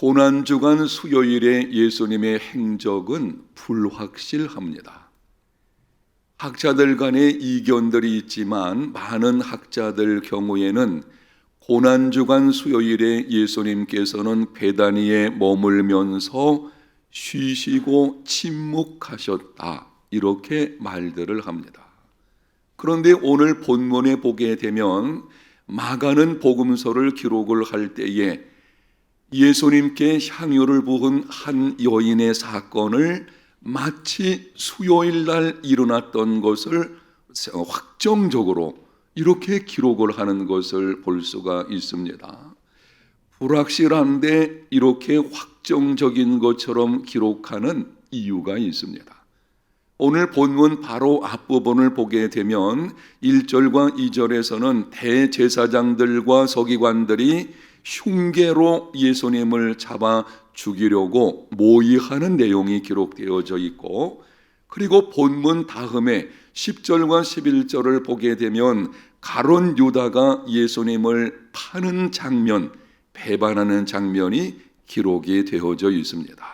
고난주간 수요일의 예수님의 행적은 불확실합니다. 학자들 간의 이견들이 있지만 많은 학자들 경우에는 고난주간 수요일에 예수님께서는 베다니에 머물면서 쉬시고 침묵하셨다, 이렇게 말들을 합니다. 그런데 오늘 본문에 보게 되면 마가는 복음서를 기록을 할 때에 예수님께 향유를 부은 한 여인의 사건을 마치 수요일 날 일어났던 것을 확정적으로 이렇게 기록을 하는 것을 볼 수가 있습니다. 불확실한데 이렇게 확정적인 것처럼 기록하는 이유가 있습니다. 오늘 본문 바로 앞부분을 보게 되면 1절과 2절에서는 대제사장들과 서기관들이 흉계로 예수님을 잡아 죽이려고 모의하는 내용이 기록되어져 있고, 그리고 본문 다음에 10절과 11절을 보게 되면 가룟 유다가 예수님을 파는 장면, 배반하는 장면이 기록이 되어져 있습니다.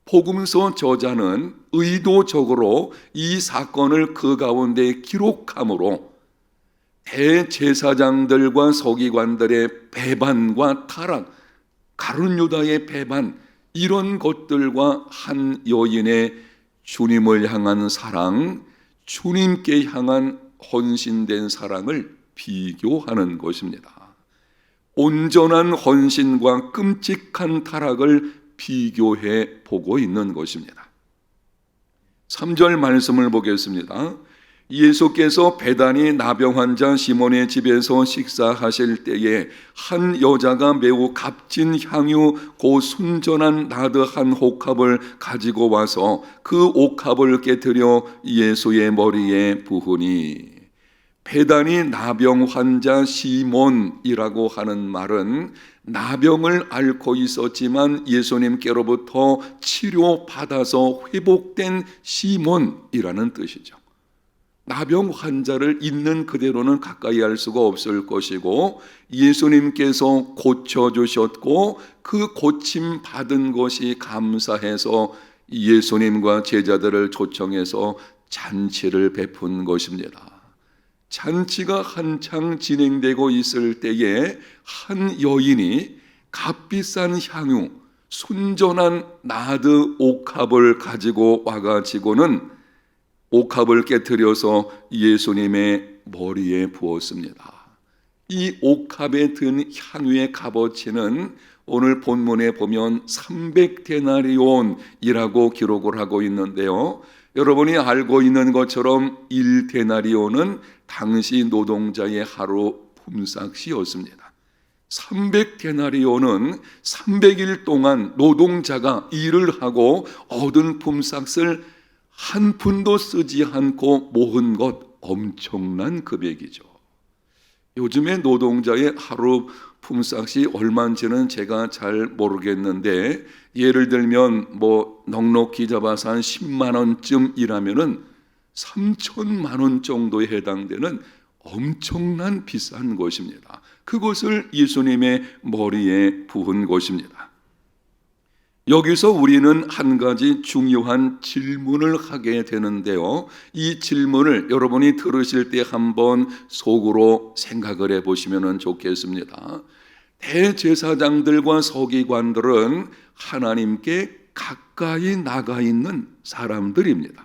복음서 저자는 의도적으로 이 사건을 그 가운데 기록함으로 대제사장들과 서기관들의 배반과 타락, 가룟 유다의 배반, 이런 것들과 한 여인의 주님을 향한 사랑, 주님께 향한 헌신된 사랑을 비교하는 것입니다. 온전한 헌신과 끔찍한 타락을 비교해 보고 있는 것입니다. 3절 말씀을 보겠습니다. 예수께서 베다니 나병 환자 시몬의 집에서 식사하실 때에 한 여자가 매우 값진 향유 곧 순전한 나드 한 옥합을 가지고 와서 그 옥합을 깨뜨려 예수의 머리에 부으니, 베다니 나병 환자 시몬이라고 하는 말은 나병을 앓고 있었지만 예수님께로부터 치료받아서 회복된 시몬이라는 뜻이죠. 나병 환자를 있는 그대로는 가까이 할 수가 없을 것이고, 예수님께서 고쳐주셨고 그 고침 받은 것이 감사해서 예수님과 제자들을 초청해서 잔치를 베푼 것입니다. 잔치가 한창 진행되고 있을 때에 한 여인이 값비싼 향유, 순전한 나드 옥합을 가지고 와가지고는 옥합을 깨뜨려서 예수님의 머리에 부었습니다. 이 옥합에 든 향유의 값어치는 오늘 본문에 보면 300데나리온이라고 기록을 하고 있는데요, 여러분이 알고 있는 것처럼 1데나리온은 당시 노동자의 하루 품삯이었습니다. 300데나리온은 300일 동안 노동자가 일을 하고 얻은 품삯을 한 푼도 쓰지 않고 모은 것, 엄청난 금액이죠. 요즘에 노동자의 하루 품삯이 얼마인지는 제가 잘 모르겠는데, 예를 들면 넉넉히 잡아서 한 10만 원쯤이라면은 3천만 원 정도에 해당되는 엄청난 비싼 것입니다. 그것을 예수님의 머리에 부은 것입니다. 여기서 우리는 한 가지 중요한 질문을 하게 되는데요, 이 질문을 여러분이 들으실 때 한번 속으로 생각을 해보시면 좋겠습니다. 대제사장들과 서기관들은 하나님께 가까이 나가 있는 사람들입니다.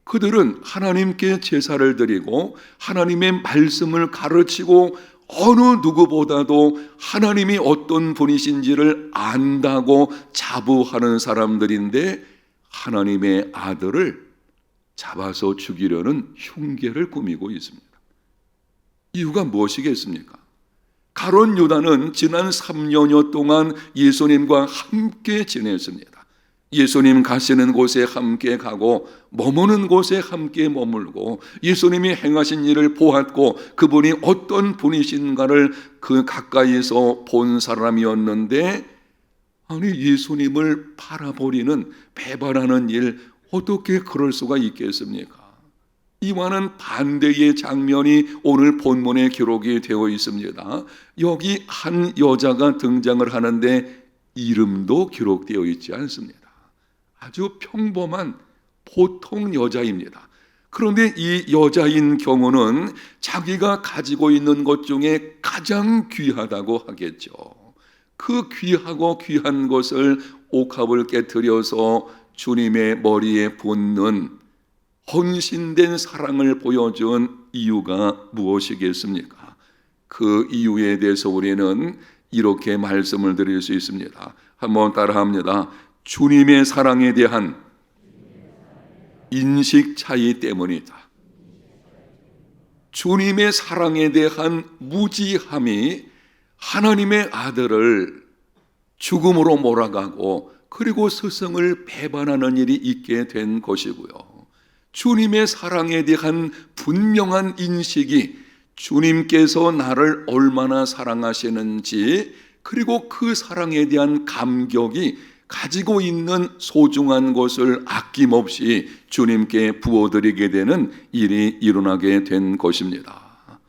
그들은 하나님께 제사를 드리고 하나님의 말씀을 가르치고 어느 누구보다도 하나님이 어떤 분이신지를 안다고 자부하는 사람들인데, 하나님의 아들을 잡아서 죽이려는 흉계를 꾸미고 있습니다. 이유가 무엇이겠습니까? 가룟 유다는 지난 3년여 동안 예수님과 함께 지냈습니다. 예수님 가시는 곳에 함께 가고 머무는 곳에 함께 머물고 예수님이 행하신 일을 보았고 그분이 어떤 분이신가를 그 가까이서 본 사람이었는데, 아니 예수님을 바라버리는, 배반하는 일, 어떻게 그럴 수가 있겠습니까? 이와는 반대의 장면이 오늘 본문에 기록이 되어 있습니다. 여기 한 여자가 등장을 하는데 이름도 기록되어 있지 않습니다. 아주 평범한 보통 여자입니다. 그런데 이 여자인 경우는 자기가 가지고 있는 것 중에 가장 귀하다고 하겠죠. 그 귀하고 귀한 것을 옥합을 깨뜨려서 주님의 머리에 붓는 헌신된 사랑을 보여준 이유가 무엇이겠습니까? 그 이유에 대해서 우리는 이렇게 말씀을 드릴 수 있습니다. 한번 따라합니다. 주님의 사랑에 대한 인식 차이 때문이다. 주님의 사랑에 대한 무지함이 하나님의 아들을 죽음으로 몰아가고 그리고 스승을 배반하는 일이 있게 된 것이고요. 주님의 사랑에 대한 분명한 인식이 주님께서 나를 얼마나 사랑하시는지 그리고 그 사랑에 대한 감격이 가지고 있는 소중한 것을 아낌없이 주님께 부어드리게 되는 일이 일어나게 된 것입니다.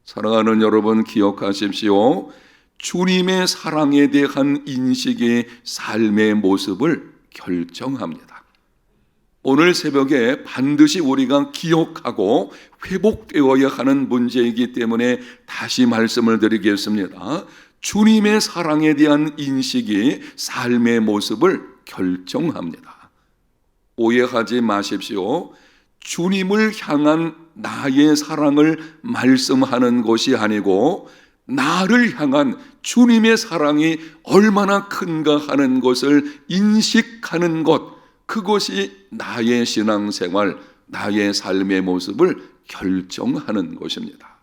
사랑하는 여러분, 기억하십시오. 주님의 사랑에 대한 인식이 삶의 모습을 결정합니다. 오늘 새벽에 반드시 우리가 기억하고 회복되어야 하는 문제이기 때문에 다시 말씀을 드리겠습니다. 주님의 사랑에 대한 인식이 삶의 모습을 결정합니다. 오해하지 마십시오. 주님을 향한 나의 사랑을 말씀하는 것이 아니고 나를 향한 주님의 사랑이 얼마나 큰가 하는 것을 인식하는 것, 그것이 나의 신앙생활, 나의 삶의 모습을 결정하는 것입니다.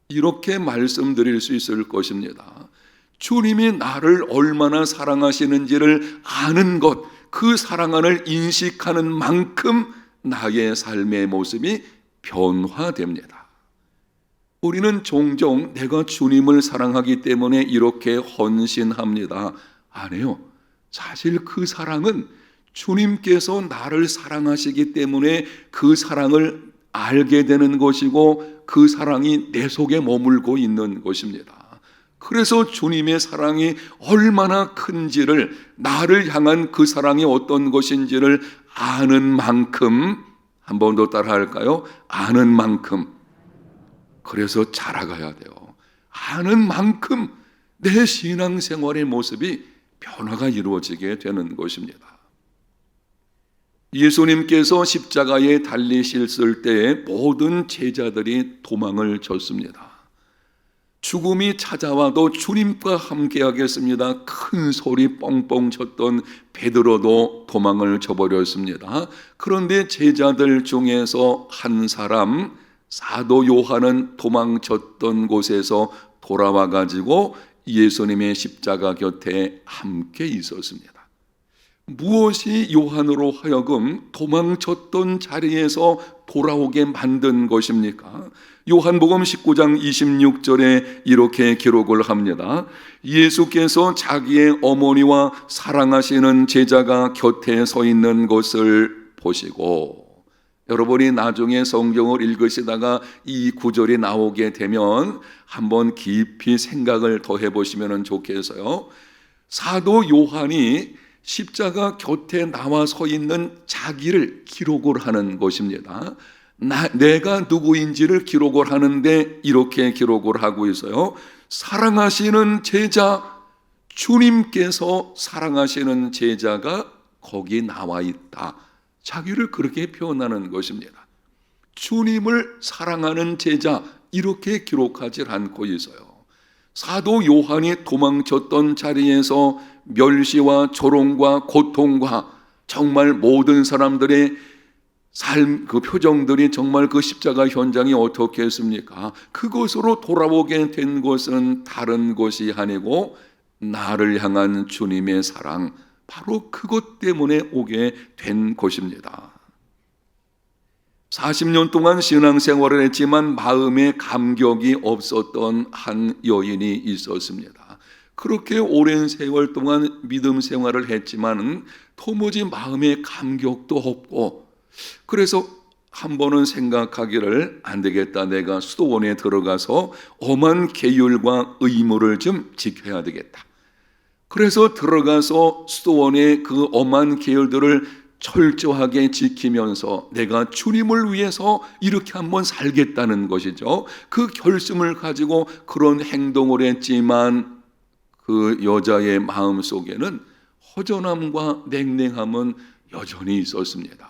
이렇게 말씀드릴 수 있을 것입니다. 주님이 나를 얼마나 사랑하시는지를 아는 것, 그 사랑을 인식하는 만큼 나의 삶의 모습이 변화됩니다. 우리는 종종 내가 주님을 사랑하기 때문에 이렇게 헌신합니다. 아니요. 사실 그 사랑은 주님께서 나를 사랑하시기 때문에 그 사랑을 알게 되는 것이고 그 사랑이 내 속에 머물고 있는 것입니다. 그래서 주님의 사랑이 얼마나 큰지를, 나를 향한 그 사랑이 어떤 것인지를 아는 만큼, 한 번 더 따라 할까요? 아는 만큼. 그래서 자라가야 돼요. 아는 만큼 내 신앙생활의 모습이 변화가 이루어지게 되는 것입니다. 예수님께서 십자가에 달리셨을 때 모든 제자들이 도망을 쳤습니다. 죽음이 찾아와도 주님과 함께 하겠습니다. 큰 소리 뻥뻥 쳤던 베드로도 도망을 쳐버렸습니다. 그런데 제자들 중에서 한 사람, 사도 요한은 도망쳤던 곳에서 돌아와 가지고 예수님의 십자가 곁에 함께 있었습니다. 무엇이 요한으로 하여금 도망쳤던 자리에서 돌아오게 만든 것입니까? 요한복음 19장 26절에 이렇게 기록을 합니다. 예수께서 자기의 어머니와 사랑하시는 제자가 곁에 서 있는 것을 보시고, 여러분이 나중에 성경을 읽으시다가 이 구절이 나오게 되면 한번 깊이 생각을 더 해보시면 좋겠어요. 사도 요한이 십자가 곁에 나와 서 있는 자기를 기록을 하는 것입니다. 내가 누구인지를 기록을 하는데 이렇게 기록을 하고 있어요. 사랑하시는 제자, 주님께서 사랑하시는 제자가 거기 나와 있다. 자기를 그렇게 표현하는 것입니다. 주님을 사랑하는 제자, 이렇게 기록하지 않고 있어요. 사도 요한이 도망쳤던 자리에서 멸시와 조롱과 고통과 정말 모든 사람들의 삶, 그 표정들이 정말 그 십자가 현장이 어떻게 했습니까? 그것으로 돌아오게 된 것은 다른 것이 아니고 나를 향한 주님의 사랑, 바로 그것 때문에 오게 된 것입니다. 40년 동안 신앙생활을 했지만 마음에 감격이 없었던 한 여인이 있었습니다. 그렇게 오랜 세월 동안 믿음 생활을 했지만 도무지 마음에 감격도 없고, 그래서 한 번은 생각하기를 안 되겠다, 내가 수도원에 들어가서 엄한 계율과 의무를 좀 지켜야 되겠다. 그래서 들어가서 수도원의 그 엄한 계율들을 철저하게 지키면서 내가 주님을 위해서 이렇게 한번 살겠다는 것이죠. 그 결심을 가지고 그런 행동을 했지만 그 여자의 마음 속에는 허전함과 냉랭함은 여전히 있었습니다.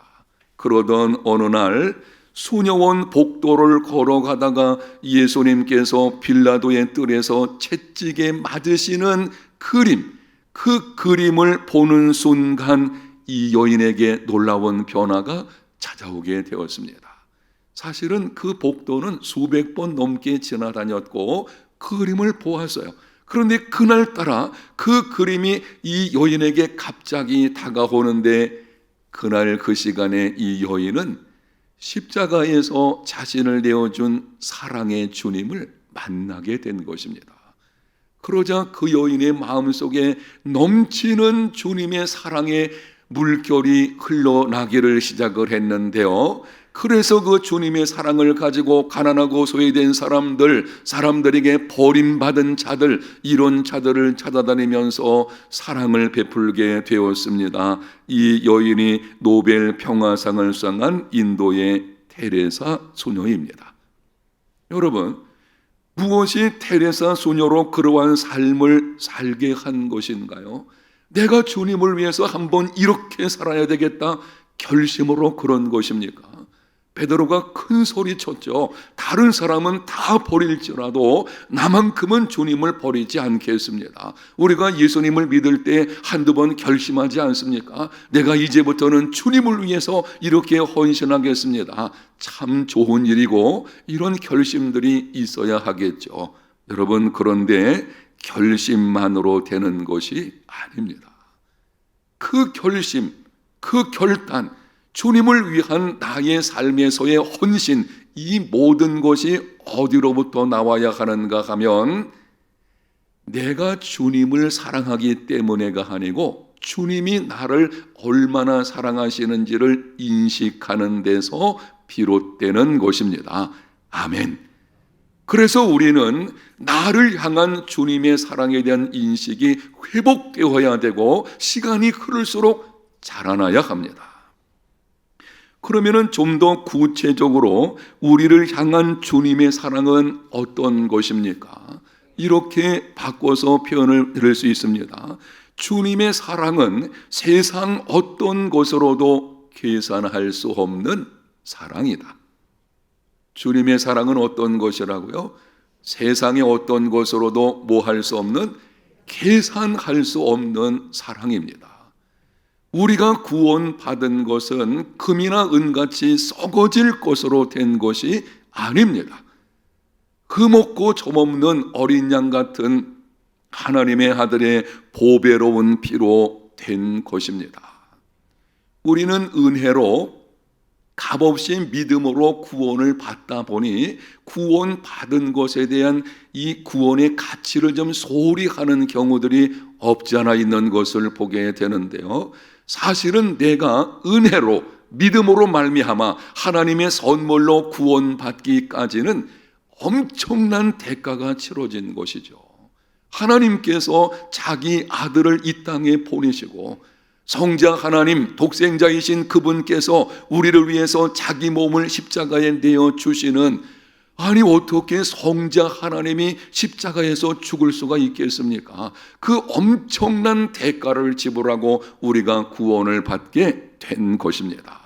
그러던 어느 날 수녀원 복도를 걸어가다가 예수님께서 빌라도의 뜰에서 채찍에 맞으시는 그림, 그 그림을 보는 순간 이 여인에게 놀라운 변화가 찾아오게 되었습니다. 사실은 그 복도는 수백 번 넘게 지나다녔고 그 그림을 보았어요. 그런데 그날따라 그 그림이 이 여인에게 갑자기 다가오는데 그날 그 시간에 이 여인은 십자가에서 자신을 내어준 사랑의 주님을 만나게 된 것입니다. 그러자 그 여인의 마음속에 넘치는 주님의 사랑의 물결이 흘러나기를 시작을 했는데요. 그래서 그 주님의 사랑을 가지고 가난하고 소외된 사람들에게 버림받은 자들, 이런 자들을 찾아다니면서 사랑을 베풀게 되었습니다. 이 여인이 노벨 평화상을 수상한 인도의 테레사 소녀입니다. 여러분, 무엇이 테레사 소녀로 그러한 삶을 살게 한 것인가요? 내가 주님을 위해서 한번 이렇게 살아야 되겠다 결심으로 그런 것입니까? 베드로가 큰 소리 쳤죠. 다른 사람은 다 버릴지라도 나만큼은 주님을 버리지 않겠습니다. 우리가 예수님을 믿을 때 한두 번 결심하지 않습니까? 내가 이제부터는 주님을 위해서 이렇게 헌신하겠습니다. 참 좋은 일이고 이런 결심들이 있어야 하겠죠. 여러분, 그런데 결심만으로 되는 것이 아닙니다. 그 결심, 그 결단, 주님을 위한 나의 삶에서의 헌신, 이 모든 것이 어디로부터 나와야 하는가 하면 내가 주님을 사랑하기 때문에가 아니고 주님이 나를 얼마나 사랑하시는지를 인식하는 데서 비롯되는 것입니다. 아멘. 그래서 우리는 나를 향한 주님의 사랑에 대한 인식이 회복되어야 되고 시간이 흐를수록 자라나야 합니다. 그러면은 좀 더 구체적으로 우리를 향한 주님의 사랑은 어떤 것입니까? 이렇게 바꿔서 표현을 드릴 수 있습니다. 주님의 사랑은 세상 어떤 것으로도 계산할 수 없는 사랑이다. 주님의 사랑은 어떤 것이라고요? 세상의 어떤 것으로도 뭐 할 수 없는, 계산할 수 없는 사랑입니다. 우리가 구원받은 것은 금이나 은같이 썩어질 것으로 된 것이 아닙니다. 흠없고 점없는 어린 양 같은 하나님의 아들의 보배로운 피로 된 것입니다. 우리는 은혜로 값없이 믿음으로 구원을 받다 보니 구원받은 것에 대한 이 구원의 가치를 좀 소홀히 하는 경우들이 없지 않아 있는 것을 보게 되는데요. 사실은 내가 은혜로 믿음으로 말미암아 하나님의 선물로 구원받기까지는 엄청난 대가가 치러진 것이죠. 하나님께서 자기 아들을 이 땅에 보내시고 성자 하나님, 독생자이신 그분께서 우리를 위해서 자기 몸을 십자가에 내어 주시는, 아니 어떻게 성자 하나님이 십자가에서 죽을 수가 있겠습니까? 그 엄청난 대가를 지불하고 우리가 구원을 받게 된 것입니다.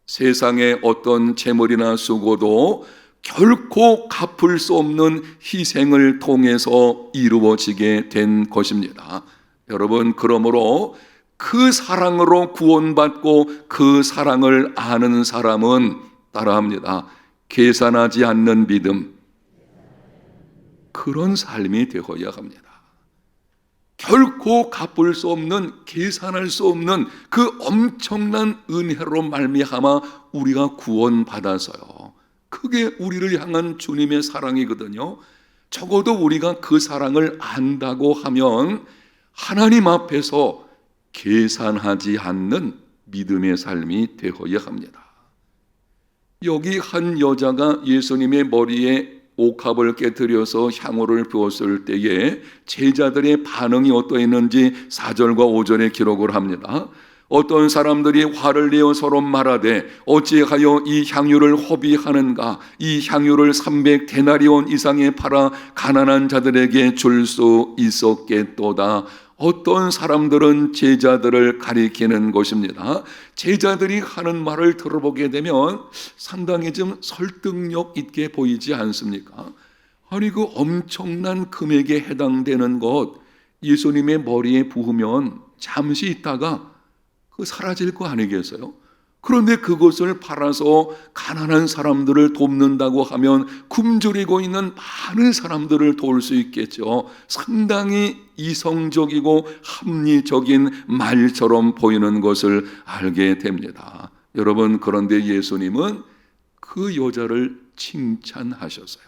세상의 어떤 재물이나 수고도 결코 갚을 수 없는 희생을 통해서 이루어지게 된 것입니다. 여러분, 그러므로 그 사랑으로 구원받고 그 사랑을 아는 사람은 따라합니다. 계산하지 않는 믿음, 그런 삶이 되어야 합니다. 결코 갚을 수 없는, 계산할 수 없는 그 엄청난 은혜로 말미암아 우리가 구원받아서요, 그게 우리를 향한 주님의 사랑이거든요. 적어도 우리가 그 사랑을 안다고 하면 하나님 앞에서 계산하지 않는 믿음의 삶이 되어야 합니다. 여기 한 여자가 예수님의 머리에 옥합을 깨뜨려서 향로를 부었을 때에 제자들의 반응이 어떠했는지 4절과 5절에 기록을 합니다. 어떤 사람들이 화를 내어 서로 말하되 어찌하여 이 향유를 허비하는가? 이 향유를 300데나리온 이상에 팔아 가난한 자들에게 줄 수 있었겠도다. 어떤 사람들은 제자들을 가리키는 것입니다. 제자들이 하는 말을 들어보게 되면 상당히 좀 설득력 있게 보이지 않습니까? 아니, 그 엄청난 금액에 해당되는 것 예수님의 머리에 부으면 잠시 있다가 그 사라질 거 아니겠어요? 그런데 그것을 팔아서 가난한 사람들을 돕는다고 하면 굶주리고 있는 많은 사람들을 도울 수 있겠죠. 상당히 이성적이고 합리적인 말처럼 보이는 것을 알게 됩니다. 여러분, 그런데 예수님은 그 여자를 칭찬하셨어요.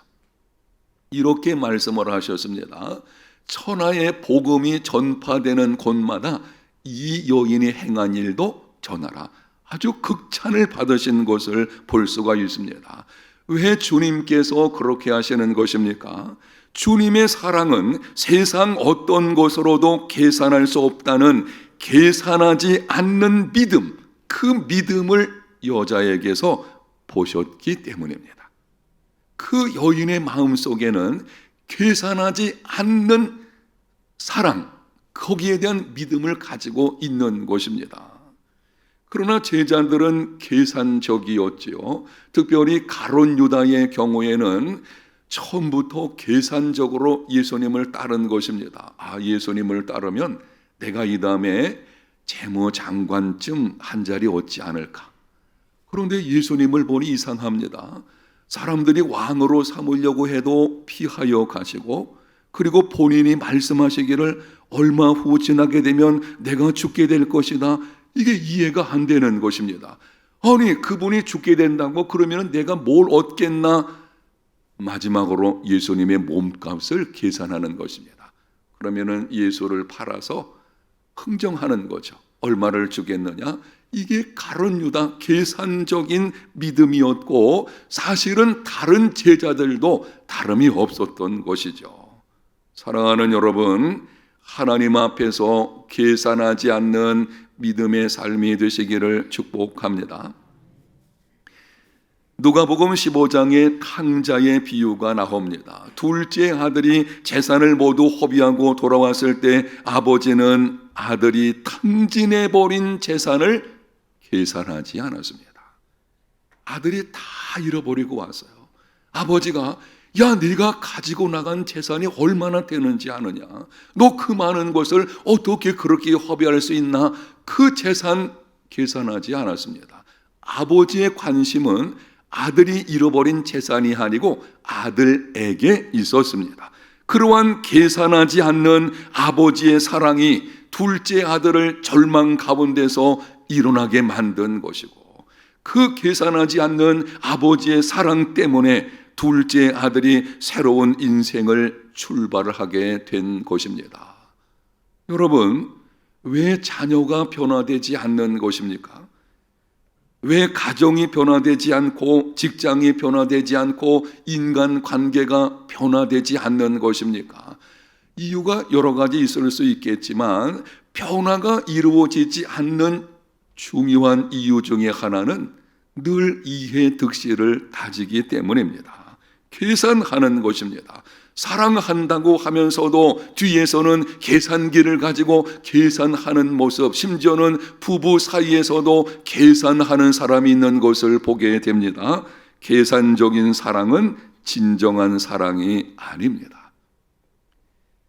이렇게 말씀을 하셨습니다. 천하의 복음이 전파되는 곳마다 이 여인이 행한 일도 전하라. 아주 극찬을 받으신 것을 볼 수가 있습니다. 왜 주님께서 그렇게 하시는 것입니까? 주님의 사랑은 세상 어떤 것으로도 계산할 수 없다는 계산하지 않는 믿음, 그 믿음을 여자에게서 보셨기 때문입니다. 그 여인의 마음속에는 계산하지 않는 사랑, 거기에 대한 믿음을 가지고 있는 것입니다. 그러나 제자들은 계산적이었지요. 특별히 가룟 유다의 경우에는 처음부터 계산적으로 예수님을 따른 것입니다. 예수님을 따르면 내가 이 다음에 재무장관쯤 한 자리 얻지 않을까. 그런데 예수님을 보니 이상합니다. 사람들이 왕으로 삼으려고 해도 피하여 가시고, 그리고 본인이 말씀하시기를 얼마 후 지나게 되면 내가 죽게 될 것이다. 이게 이해가 안 되는 것입니다. 아니, 그분이 죽게 된다고 그러면 내가 뭘 얻겠나? 마지막으로 예수님의 몸값을 계산하는 것입니다. 그러면은 예수를 팔아서 흥정하는 거죠. 얼마를 주겠느냐? 이게 가룟 유다 계산적인 믿음이었고, 사실은 다른 제자들도 다름이 없었던 것이죠. 사랑하는 여러분, 하나님 앞에서 계산하지 않는 믿음의 삶이 되시기를 축복합니다. 누가복음 15장에 탕자의 비유가 나옵니다. 둘째 아들이 재산을 모두 허비하고 돌아왔을 때 아버지는 아들이 탕진해버린 재산을 계산하지 않았습니다. 아들이 다 잃어버리고 왔어요. 아버지가 야, 네가 가지고 나간 재산이 얼마나 되는지 아느냐? 너 그 많은 것을 어떻게 그렇게 허비할 수 있나? 그 재산 계산하지 않았습니다. 아버지의 관심은 아들이 잃어버린 재산이 아니고 아들에게 있었습니다. 그러한 계산하지 않는 아버지의 사랑이 둘째 아들을 절망 가운데서 일어나게 만든 것이고, 그 계산하지 않는 아버지의 사랑 때문에 둘째 아들이 새로운 인생을 출발하게 된 것입니다. 여러분, 왜 자녀가 변화되지 않는 것입니까? 왜 가정이 변화되지 않고 직장이 변화되지 않고 인간관계가 변화되지 않는 것입니까? 이유가 여러 가지 있을 수 있겠지만 변화가 이루어지지 않는 중요한 이유 중에 하나는 늘 이해 득실을 다지기 때문입니다. 계산하는 것입니다. 사랑한다고 하면서도 뒤에서는 계산기를 가지고 계산하는 모습, 심지어는 부부 사이에서도 계산하는 사람이 있는 것을 보게 됩니다. 계산적인 사랑은 진정한 사랑이 아닙니다.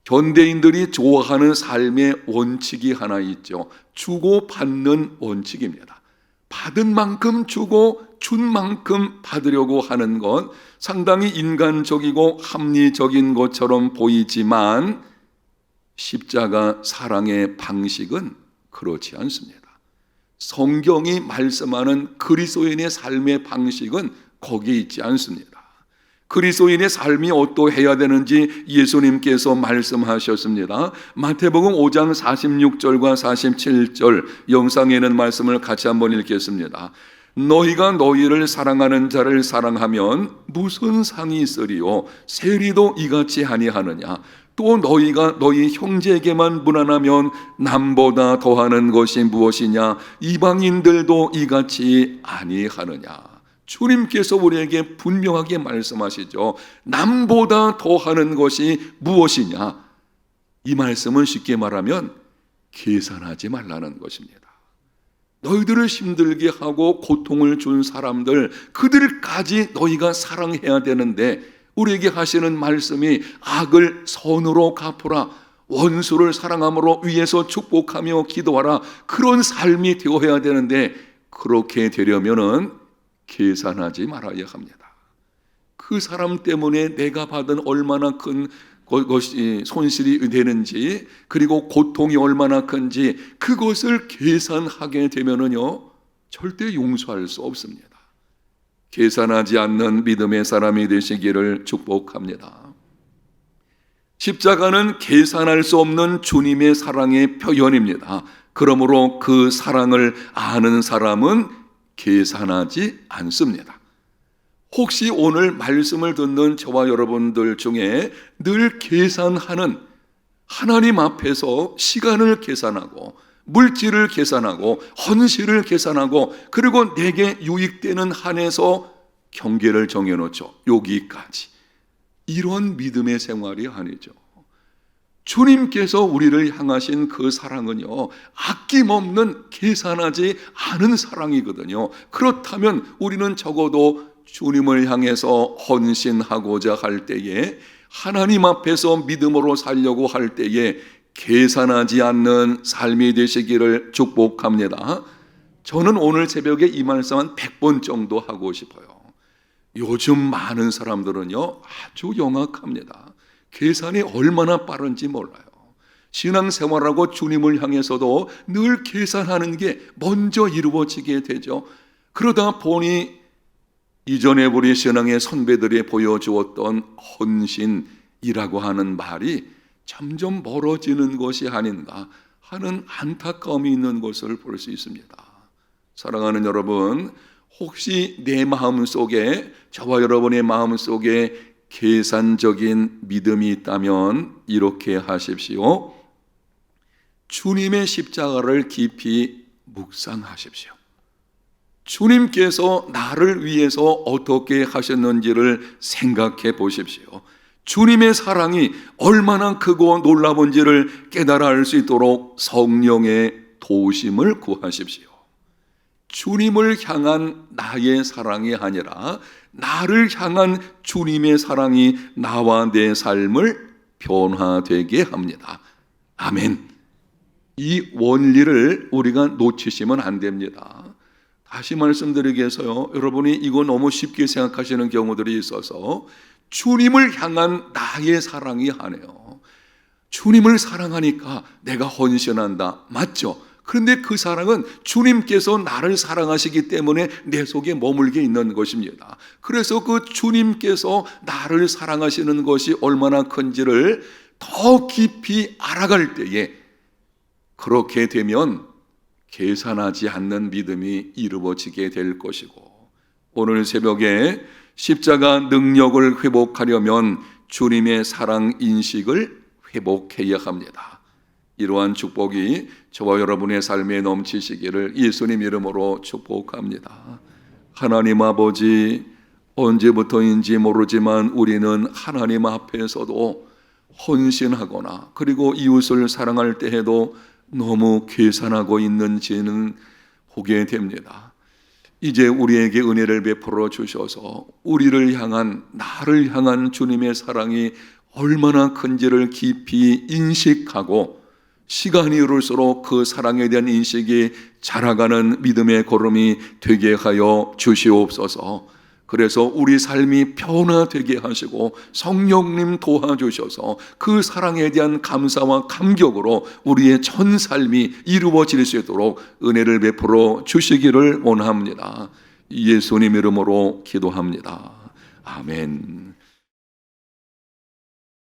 현대인들이 좋아하는 삶의 원칙이 하나 있죠. 주고받는 원칙입니다. 받은 만큼 주고 준 만큼 받으려고 하는 것, 상당히 인간적이고 합리적인 것처럼 보이지만 십자가 사랑의 방식은 그렇지 않습니다. 성경이 말씀하는 그리스도인의 삶의 방식은 거기에 있지 않습니다. 그리스도인의 삶이 어떠해야 되는지 예수님께서 말씀하셨습니다. 마태복음 5장 46절과 47절 영상에는 말씀을 같이 한번 읽겠습니다. 너희가 너희를 사랑하는 자를 사랑하면 무슨 상이 있으리요? 세리도 이같이 아니하느냐? 또 너희가 너희 형제에게만 무난하면 남보다 더하는 것이 무엇이냐? 이방인들도 이같이 아니하느냐? 주님께서 우리에게 분명하게 말씀하시죠. 남보다 더하는 것이 무엇이냐? 이 말씀은 쉽게 말하면 계산하지 말라는 것입니다. 너희들을 힘들게 하고 고통을 준 사람들, 그들까지 너희가 사랑해야 되는데 우리에게 하시는 말씀이 악을 선으로 갚으라, 원수를 사랑함으로 위에서 축복하며 기도하라, 그런 삶이 되어야 되는데 그렇게 되려면은 계산하지 말아야 합니다. 그 사람 때문에 내가 받은 얼마나 큰 것이 손실이 되는지, 그리고 고통이 얼마나 큰지 그것을 계산하게 되면은요 절대 용서할 수 없습니다. 계산하지 않는 믿음의 사람이 되시기를 축복합니다. 십자가는 계산할 수 없는 주님의 사랑의 표현입니다. 그러므로 그 사랑을 아는 사람은 계산하지 않습니다. 혹시 오늘 말씀을 듣는 저와 여러분들 중에 늘 계산하는, 하나님 앞에서 시간을 계산하고 물질을 계산하고 헌신을 계산하고 그리고 내게 유익되는 한에서 경계를 정해놓죠. 여기까지. 이런 믿음의 생활이 아니죠. 주님께서 우리를 향하신 그 사랑은요 아낌없는 계산하지 않은 사랑이거든요. 그렇다면 우리는 적어도 주님을 향해서 헌신하고자 할 때에, 하나님 앞에서 믿음으로 살려고 할 때에 계산하지 않는 삶이 되시기를 축복합니다. 저는 오늘 새벽에 이 말씀 한 100번 정도 하고 싶어요. 요즘 많은 사람들은요 아주 영악합니다. 계산이 얼마나 빠른지 몰라요. 신앙생활하고 주님을 향해서도 늘 계산하는 게 먼저 이루어지게 되죠. 그러다 보니 이전에 우리 신앙의 선배들이 보여주었던 헌신이라고 하는 말이 점점 멀어지는 것이 아닌가 하는 안타까움이 있는 것을 볼 수 있습니다. 사랑하는 여러분, 혹시 내 마음 속에, 저와 여러분의 마음 속에 계산적인 믿음이 있다면 이렇게 하십시오. 주님의 십자가를 깊이 묵상하십시오. 주님께서 나를 위해서 어떻게 하셨는지를 생각해 보십시오. 주님의 사랑이 얼마나 크고 놀라운지를 깨달아 알 수 있도록 성령의 도우심을 구하십시오. 주님을 향한 나의 사랑이 아니라 나를 향한 주님의 사랑이 나와 내 삶을 변화되게 합니다. 아멘. 이 원리를 우리가 놓치시면 안 됩니다. 다시 말씀드리겠어요. 여러분이 이거 너무 쉽게 생각하시는 경우들이 있어서 주님을 향한 나의 사랑이 아니에요. 주님을 사랑하니까 내가 헌신한다. 맞죠? 그런데 그 사랑은 주님께서 나를 사랑하시기 때문에 내 속에 머물게 있는 것입니다. 그래서 그 주님께서 나를 사랑하시는 것이 얼마나 큰지를 더 깊이 알아갈 때에, 그렇게 되면 계산하지 않는 믿음이 이루어지게 될 것이고, 오늘 새벽에 십자가 능력을 회복하려면 주님의 사랑 인식을 회복해야 합니다. 이러한 축복이 저와 여러분의 삶에 넘치시기를 예수님 이름으로 축복합니다. 하나님 아버지, 언제부터인지 모르지만 우리는 하나님 앞에서도 헌신하거나 그리고 이웃을 사랑할 때에도 너무 계산하고 있는지는 보게 됩니다. 이제 우리에게 은혜를 베풀어 주셔서 우리를 향한, 나를 향한 주님의 사랑이 얼마나 큰지를 깊이 인식하고 시간이 흐를수록 그 사랑에 대한 인식이 자라가는 믿음의 걸음이 되게 하여 주시옵소서. 그래서 우리 삶이 변화되게 하시고 성령님 도와주셔서 그 사랑에 대한 감사와 감격으로 우리의 전 삶이 이루어질 수 있도록 은혜를 베풀어 주시기를 원합니다. 예수님 이름으로 기도합니다. 아멘.